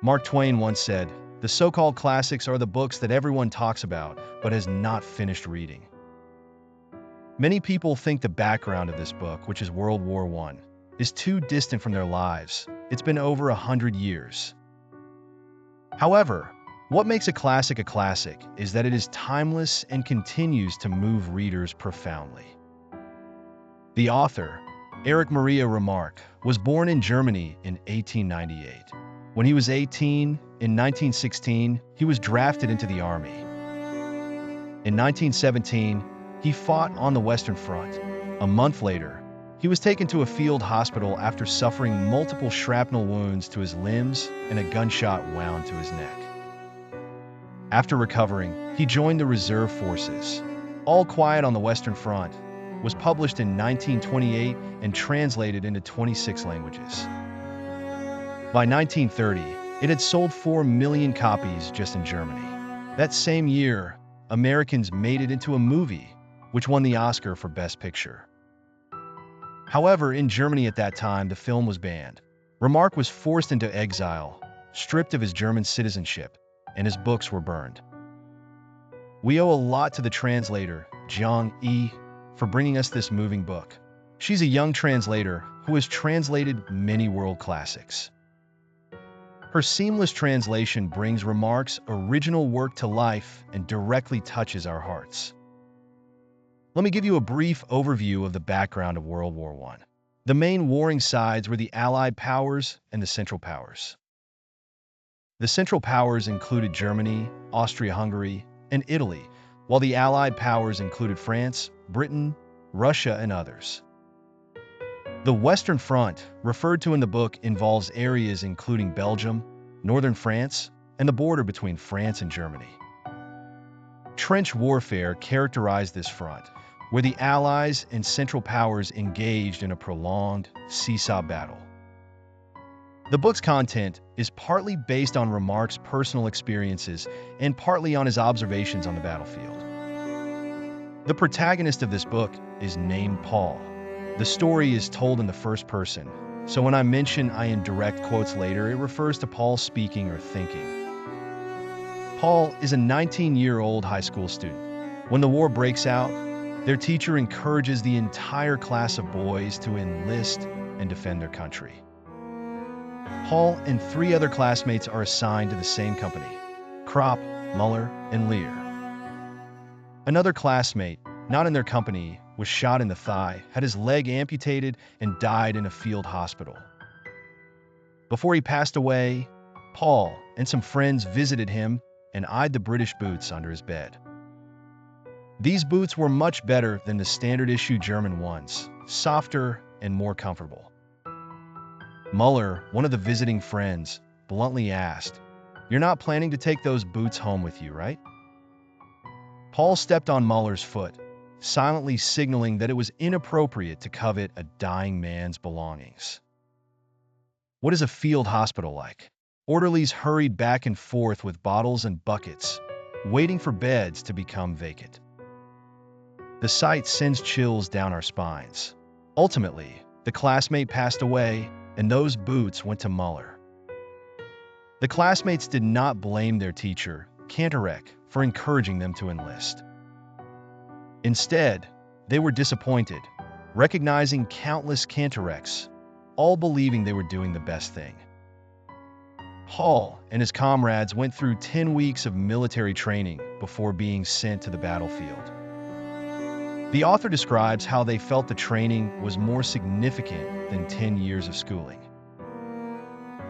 Mark Twain once said, "The so-called classics are the books that everyone talks about but has not finished reading." Many people think the background of this book, which is World War I, is too distant from their lives. It's been over 100 years. However, what makes a classic is that it is timeless and continues to move readers profoundly. The author, Erich Maria Remarque, was born in Germany in 1898. When he was 18, in 1916, he was drafted into the army. In 1917, he fought on the Western Front. A month later, he was taken to a field hospital after suffering multiple shrapnel wounds to his limbs and a gunshot wound to his neck. After recovering, he joined the reserve forces. All Quiet on the Western Front was published in 1928 and translated into 26 languages. By 1930, it had sold 4 million copies just in Germany. That same year, Americans made it into a movie, which won the Oscar for Best Picture. However, in Germany at that time, the film was banned. Remarque was forced into exile, stripped of his German citizenship, and his books were burned. We owe a lot to the translator, Jiang Yi, for bringing us this moving book. She's a young translator who has translated many world classics. Her seamless translation brings Remarque's original work to life and directly touches our hearts. Let me give you a brief overview of the background of World War I. The main warring sides were the Allied powers and the Central Powers. The Central Powers included Germany, Austria-Hungary, and Italy, while the Allied powers included France, Britain, Russia, and others. The Western Front, referred to in the book, involves areas including Belgium, northern France, and the border between France and Germany. Trench warfare characterized this front, where the Allies and Central Powers engaged in a prolonged seesaw battle. The book's content is partly based on Remarque's personal experiences and partly on his observations on the battlefield. The protagonist of this book is named Paul. The story is told in the first person, so when I mention I in direct quotes later, it refers to Paul speaking or thinking. Paul is a 19-year-old high school student. When the war breaks out, their teacher encourages the entire class of boys to enlist and defend their country. Paul and 3 other classmates are assigned to the same company: Kropp, Muller, and Lear. Another classmate, not in their company, was shot in the thigh, had his leg amputated, and died in a field hospital. Before he passed away, Paul and some friends visited him and eyed the British boots under his bed. These boots were much better than the standard-issue German ones, softer and more comfortable. Muller, one of the visiting friends, bluntly asked, "You're not planning to take those boots home with you, right?" Paul stepped on Muller's foot, silently signaling that it was inappropriate to covet a dying man's belongings. What is a field hospital like? Orderlies hurried back and forth with bottles and buckets, waiting for beds to become vacant. The sight sends chills down our spines. Ultimately, the classmate passed away, and those boots went to Muller. The classmates did not blame their teacher, Kantorek, for encouraging them to enlist. Instead, they were disappointed, recognizing countless Kantoreks, all believing they were doing the best thing. Paul and his comrades went through 10 weeks of military training before being sent to the battlefield. The author describes how they felt the training was more significant than 10 years of schooling.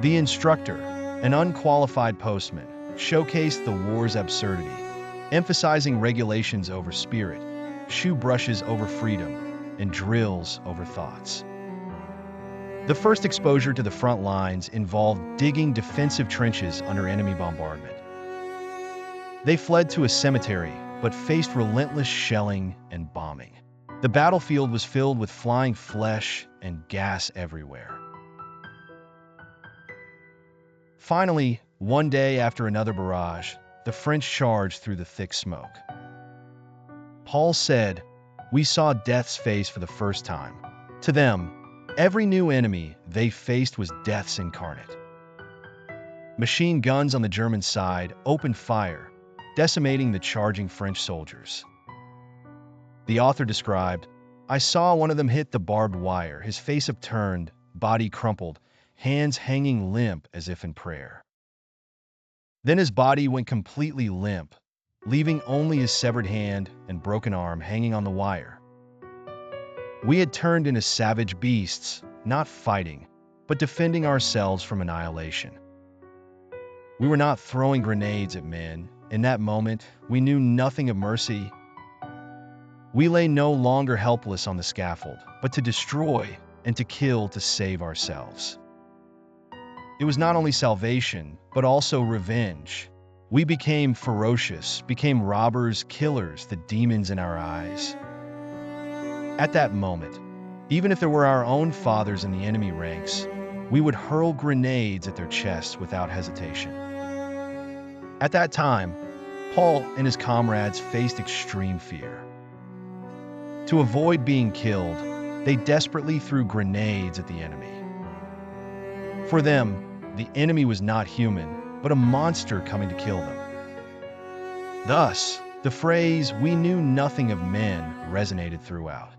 The instructor, an unqualified postman, showcased the war's absurdity, emphasizing regulations over spirit, shoe brushes over freedom, and drills over thoughts. The first exposure to the front lines involved digging defensive trenches under enemy bombardment. They fled to a cemetery, but faced relentless shelling and bombing. The battlefield was filled with flying flesh and gas everywhere. Finally, one day after another barrage, the French charged through the thick smoke. Paul said, "We saw death's face for the first time. To them, every new enemy they faced was death's incarnate." Machine guns on the German side opened fire, decimating the charging French soldiers. The author described, "I saw one of them hit the barbed wire, his face upturned, body crumpled, hands hanging limp as if in prayer. Then his body went completely limp, leaving only his severed hand and broken arm hanging on the wire. We had turned into savage beasts, not fighting, but defending ourselves from annihilation. We were not throwing grenades at men. In that moment, we knew nothing of mercy. We lay no longer helpless on the scaffold, but to destroy and to kill to save ourselves. It was not only salvation, but also revenge. We became ferocious, became robbers, killers, the demons in our eyes. At that moment, even if there were our own fathers in the enemy ranks, we would hurl grenades at their chests without hesitation. At that time, Paul and his comrades faced extreme fear. To avoid being killed, they desperately threw grenades at the enemy. For them, the enemy was not human, but a monster coming to kill them. Thus, the phrase, "we knew nothing of men," resonated throughout.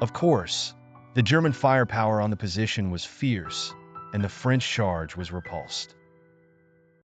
Of course, the German firepower on the position was fierce, and the French charge was repulsed.